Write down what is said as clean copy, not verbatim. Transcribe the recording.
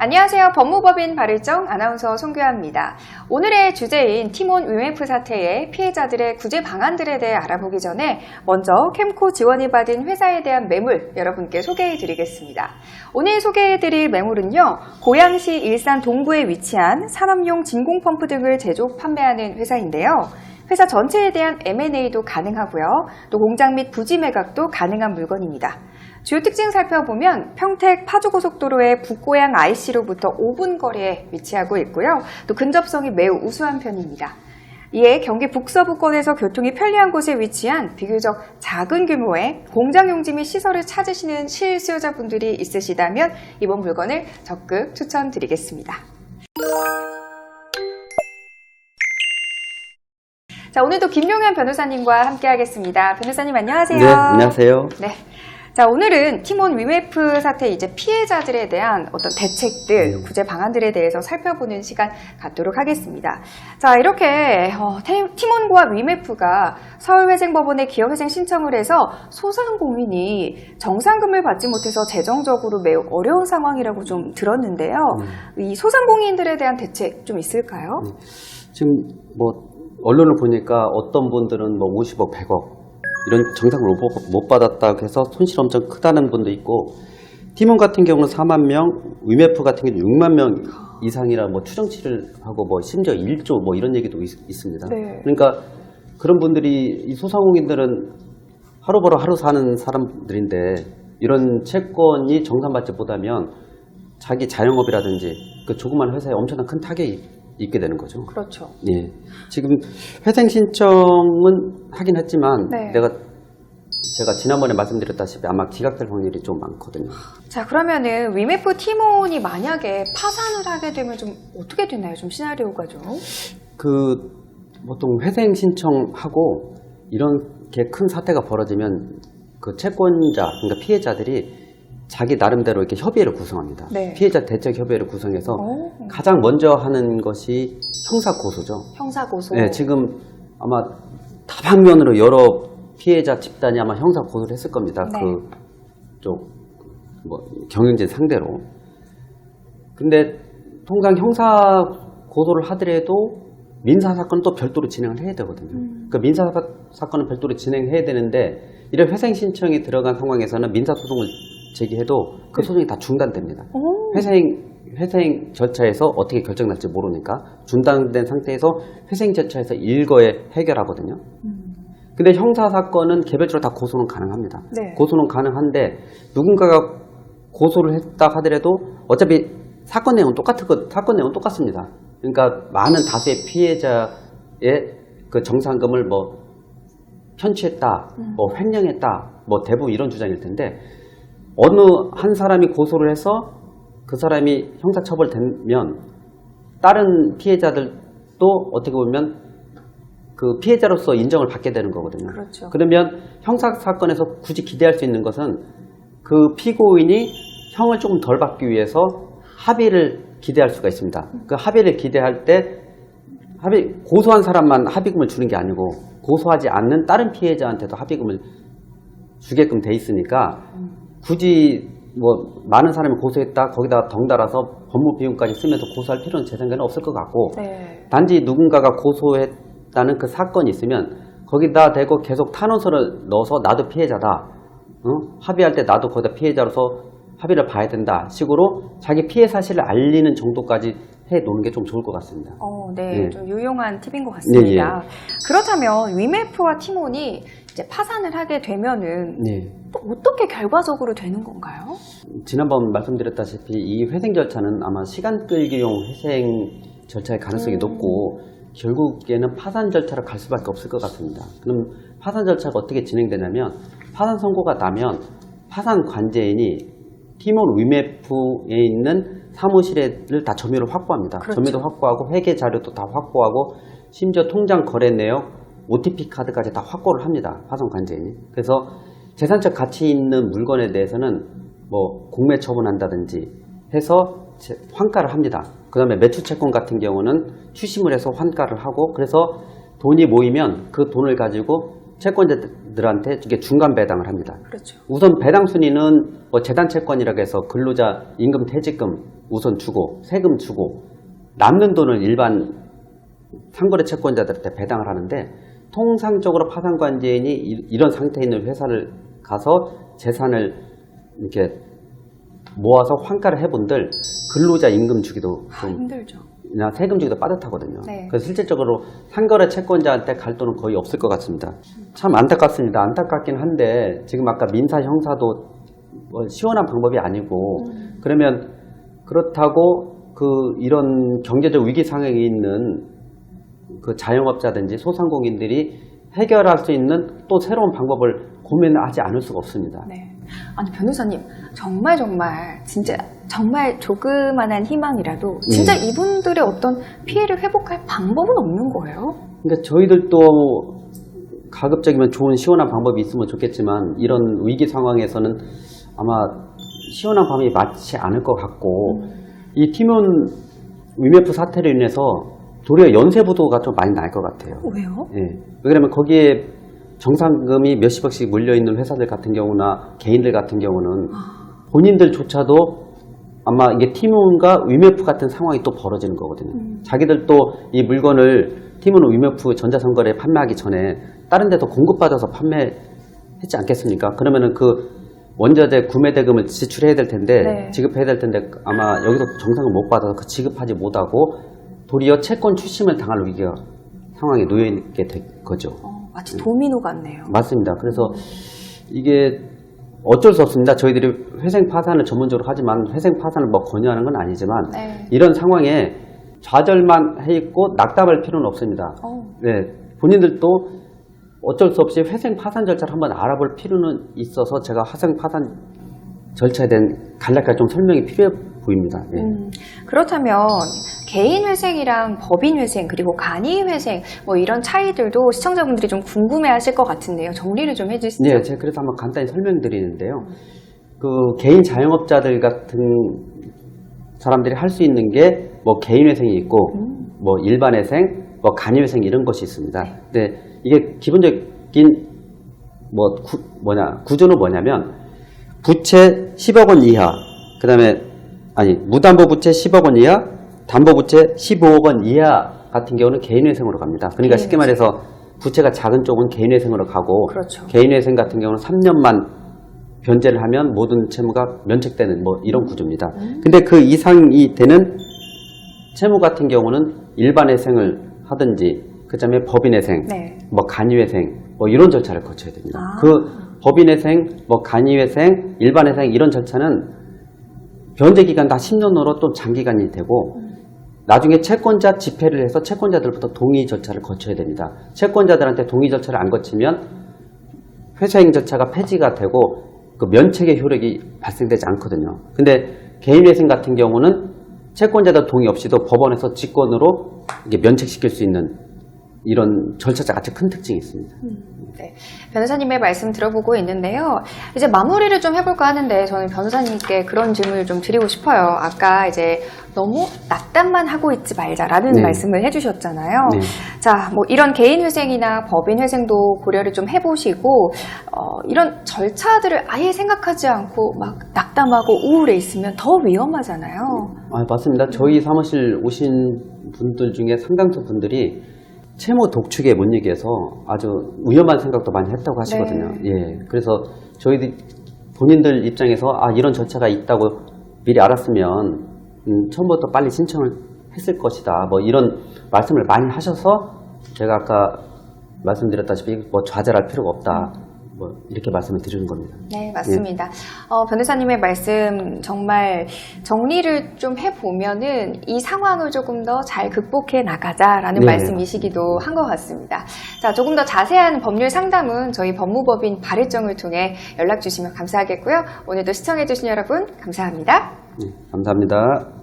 안녕하세요. 법무법인 발일정 아나운서 송규아입니다. 오늘의 주제인 티몬 위메프 사태의 피해자들의 구제 방안들에 대해 알아보기 전에 먼저 캠코 지원이 받은 회사에 대한 매물 여러분께 소개해드리겠습니다. 오늘 소개해드릴 매물은요. 고양시 일산 동구에 위치한 산업용 진공펌프 등을 제조 판매하는 회사인데요. 회사 전체에 대한 M&A도 가능하고요. 또 공장 및 부지 매각도 가능한 물건입니다. 주요 특징 살펴보면 평택 파주고속도로의 북고양 IC로부터 5분 거리에 위치하고 있고요. 또 근접성이 매우 우수한 편입니다. 이에 경기 북서부권에서 교통이 편리한 곳에 위치한 비교적 작은 규모의 공장 용지 및 시설을 찾으시는 실수요자분들이 있으시다면 이번 물건을 적극 추천드리겠습니다. 자, 오늘도 김용현 변호사님과 함께 하겠습니다. 변호사님 안녕하세요. 네, 안녕하세요. 네. 자, 오늘은 티몬 위메프 사태 이제 피해자들에 대한 어떤 대책들, 구제 방안들에 대해서 살펴보는 시간 갖도록 하겠습니다. 자, 이렇게 티몬과 위메프가 서울회생법원에 기업회생 신청을 해서 소상공인이 정상금을 받지 못해서 재정적으로 매우 어려운 상황이라고 좀 들었는데요. 이 소상공인들에 대한 대책 좀 있을까요? 지금 언론을 보니까 어떤 분들은 50억, 100억 이런 정상을 못 받았다고 해서 손실 엄청 크다는 분도 있고, 티몬 같은 경우는 4만 명, 위메프 같은 경우는 6만 명 이상이라 추정치를 하고 심지어 1조 이런 얘기도 있습니다. 네. 그러니까 그런 분들이, 이 소상공인들은 하루 벌어 하루 사는 사람들인데 이런 채권이 정산받지 못하면 자기 자영업이라든지 그 조그만 회사에 엄청난 큰 타격이 있게 되는 거죠. 그렇죠. 예. 지금 회생 신청은 하긴 했지만 네. 제가 지난번에 말씀드렸다시피 아마 기각될 확률이 좀 많거든요. 자, 그러면은 위메프 티몬이 만약에 파산을 하게 되면 좀 어떻게 되나요? 좀 시나리오가 좀. 보통 회생 신청하고 이렇게 큰 사태가 벌어지면 그 채권자, 그러니까 피해자들이 자기 나름대로 이렇게 협의회를 구성합니다. 네. 피해자 대책 협의회를 구성해서 가장 먼저 하는 것이 형사 고소죠. 형사 고소. 네, 지금 아마 다방면으로 여러 피해자 집단이 아마 형사 고소를 했을 겁니다. 네. 그쪽 경영진 상대로. 근데 통상 형사 고소를 하더라도 민사 사건은 또 별도로 진행을 해야 되거든요. 그 민사 사건은 별도로 진행해야 되는데 이런 회생 신청이 들어간 상황에서는 민사 소송을 제기해도 그 소송이 다 중단됩니다. 회생 절차에서 어떻게 결정날지 모르니까 중단된 상태에서 회생 절차에서 일거에 해결하거든요. 근데 형사사건은 개별적으로 다 고소는 가능합니다. 네. 고소는 가능한데 누군가가 고소를 했다 하더라도 어차피 사건 내용은 똑같습니다. 그러니까 많은 다수의 피해자의 그 정상금을 편취했다, 횡령했다, 대부분 이런 주장일 텐데, 어느 한 사람이 고소를 해서 그 사람이 형사처벌되면 다른 피해자들도 어떻게 보면 그 피해자로서 인정을 받게 되는 거거든요. 그렇죠. 그러면 형사사건에서 굳이 기대할 수 있는 것은 그 피고인이 형을 조금 덜 받기 위해서 합의를 기대할 수가 있습니다. 그 합의를 기대할 때 고소한 사람만 합의금을 주는 게 아니고 고소하지 않는 다른 피해자한테도 합의금을 주게끔 돼 있으니까 굳이 많은 사람이 고소했다 거기다가 덩달아서 법무 비용까지 쓰면서 고소할 필요는 제 생각에는 없을 것 같고, 네. 단지 누군가가 고소했다는 그 사건이 있으면 거기다 대고 계속 탄원서를 넣어서 나도 피해자다, 합의할 때 나도 거기다 피해자로서 합의를 봐야 된다 식으로 자기 피해 사실을 알리는 정도까지 해놓는 게 좀 좋을 것 같습니다. 네, 예. 좀 유용한 팁인 것 같습니다. 예. 그렇다면 위메프와 티몬이 이제 파산을 하게 되면은 네. 또 어떻게 결과적으로 되는 건가요? 지난번 말씀드렸다시피 이 회생 절차는 아마 시간 끌기용 회생 절차의 가능성이 높고 결국에는 파산 절차로 갈 수밖에 없을 것 같습니다. 그럼 파산 절차가 어떻게 진행되냐면, 파산 선고가 나면 파산 관제인이 티몬 위메프에 있는 사무실을 다 점유를 확보합니다. 그렇죠. 점유도 확보하고 회계 자료도 다 확보하고 심지어 통장 거래 내역, OTP 카드까지 다 확보를 합니다. 파산 관제인이. 그래서 재산적 가치 있는 물건에 대해서는 공매 처분한다든지 해서 환가를 합니다. 그 다음에 매출 채권 같은 경우는 추심을 해서 환가를 하고, 그래서 돈이 모이면 그 돈을 가지고 채권자들한테 이게 중간 배당을 합니다. 그렇죠. 우선 배당 순위는 뭐 재단 채권이라고 해서 근로자 임금 퇴직금 우선 주고 세금 주고 남는 돈을 일반 상거래 채권자들한테 배당을 하는데 통상적으로 파산관계인이 이런 상태에 있는 회사를 가서 재산을 이렇게 모아서 환가를 해본들 근로자 임금 주기도 좀 힘들죠. 나 세금 주기도 빠듯하거든요. 네. 그래서 실질적으로 상거래 채권자한테 갈 돈은 거의 없을 것 같습니다. 참 안타깝습니다. 안타깝긴 한데 지금 아까 민사 형사도 뭐 시원한 방법이 아니고 그러면 그렇다고 이런 경제적 위기 상황에 있는 그 자영업자든지 소상공인들이 해결할 수 있는 또 새로운 방법을 고민하지 않을 수가 없습니다. 네. 아니 변호사님 정말 진짜 정말 조그만한 희망이라도 진짜 이분들의 어떤 피해를 회복할 방법은 없는 거예요? 그러니까 저희들도 가급적이면 좋은 시원한 방법이 있으면 좋겠지만 이런 위기 상황에서는 아마 시원한 방법이 맞지 않을 것 같고 이 티몬 위메프 사태로 인해서 도리어 연쇄부도가 좀 많이 날 것 같아요. 왜요? 예. 왜냐면 거기에 정상금이 몇십억씩 몰려있는 회사들 같은 경우나 개인들 같은 경우는 본인들조차도 아마 이게 티몬과 위메프 같은 상황이 또 벌어지는 거거든요. 자기들도 이 물건을 티몬 위메프 전자상거래에 판매하기 전에 다른 데서 공급받아서 판매했지 않겠습니까? 그러면은 그 원자재 구매 대금을 지출해야 될 텐데 네. 지급해야 될 텐데 아마 여기서 정상을 못 받아서 그 지급하지 못하고 도리어 채권 추심을 당할 위기가 상황에 놓여 있게 된 거죠. 마치 도미노 같네요. 맞습니다. 그래서 이게 어쩔 수 없습니다. 저희들이 회생 파산을 전문적으로 하지만 회생 파산을 뭐 권유하는 건 아니지만 네. 이런 상황에 좌절만 해 있고 낙담할 필요는 없습니다. 네, 본인들도 어쩔 수 없이 회생 파산 절차를 한번 알아볼 필요는 있어서 제가 회생 파산 절차에 대한 간략하게 좀 설명이 필요해 보입니다. 네. 그렇다면 개인 회생이랑 법인 회생 그리고 간이 회생 뭐 이런 차이들도 시청자분들이 좀 궁금해하실 것 같은데요. 정리를 좀 해주시죠. 네, 제가 그래서 한번 간단히 설명드리는데요. 그 개인 자영업자들 같은 사람들이 할 수 있는 게 뭐 개인 회생이 있고 뭐 일반 회생, 뭐 간이 회생 이런 것이 있습니다. 근데 이게 기본적인 구조는 뭐냐면 부채 10억 원 이하, 그다음에 무담보 부채 10억 원 이하, 담보 부채 15억 원 이하 같은 경우는 개인회생으로 갑니다. 그러니까 쉽게 말해서 부채가 작은 쪽은 개인회생으로 가고 그렇죠. 개인회생 같은 경우는 3년만 변제를 하면 모든 채무가 면책되는 뭐 이런 구조입니다. 근데 그 이상이 되는 채무 같은 경우는 일반회생을 하든지 그다음에 법인회생, 네. 뭐 간이회생 뭐 이런 절차를 거쳐야 됩니다. 아. 그 법인회생, 뭐 간이회생, 일반회생 이런 절차는 변제 기간 다 10년으로 또 장기간이 되고 나중에 채권자 집회를 해서 채권자들부터 동의 절차를 거쳐야 됩니다. 채권자들한테 동의 절차를 안 거치면 회생 절차가 폐지가 되고 그 면책의 효력이 발생되지 않거든요. 근데 개인회생 같은 경우는 채권자들 동의 없이도 법원에서 직권으로 이게 면책시킬 수 있는 이런 절차가 아주 큰 특징이 있습니다. 네, 변호사님의 말씀 들어보고 있는데요. 이제 마무리를 좀 해볼까 하는데 저는 변호사님께 그런 질문을 좀 드리고 싶어요. 아까 이제 너무 낙담만 하고 있지 말자라는 네. 말씀을 해주셨잖아요. 네. 자, 뭐 이런 개인 회생이나 법인 회생도 고려를 좀 해보시고 이런 절차들을 아예 생각하지 않고 막 낙담하고 우울해 있으면 더 위험하잖아요. 맞습니다. 저희 사무실 오신 분들 중에 상당수 분들이 채무 독촉에 못 얘기해서 아주 위험한 생각도 많이 했다고 하시거든요. 네. 예. 그래서 저희들 본인들 입장에서 이런 절차가 있다고 미리 알았으면 처음부터 빨리 신청을 했을 것이다. 뭐 이런 말씀을 많이 하셔서 제가 아까 말씀드렸다시피 뭐 좌절할 필요가 없다. 뭐 이렇게 말씀을 드리는 겁니다. 네, 맞습니다. 변호사님의 말씀 정말 정리를 좀 해보면은 이 상황을 조금 더 잘 극복해 나가자라는 네. 말씀이시기도 한 것 같습니다. 자, 조금 더 자세한 법률 상담은 저희 법무법인 발의정을 통해 연락 주시면 감사하겠고요. 오늘도 시청해주신 여러분 감사합니다. 네, 감사합니다.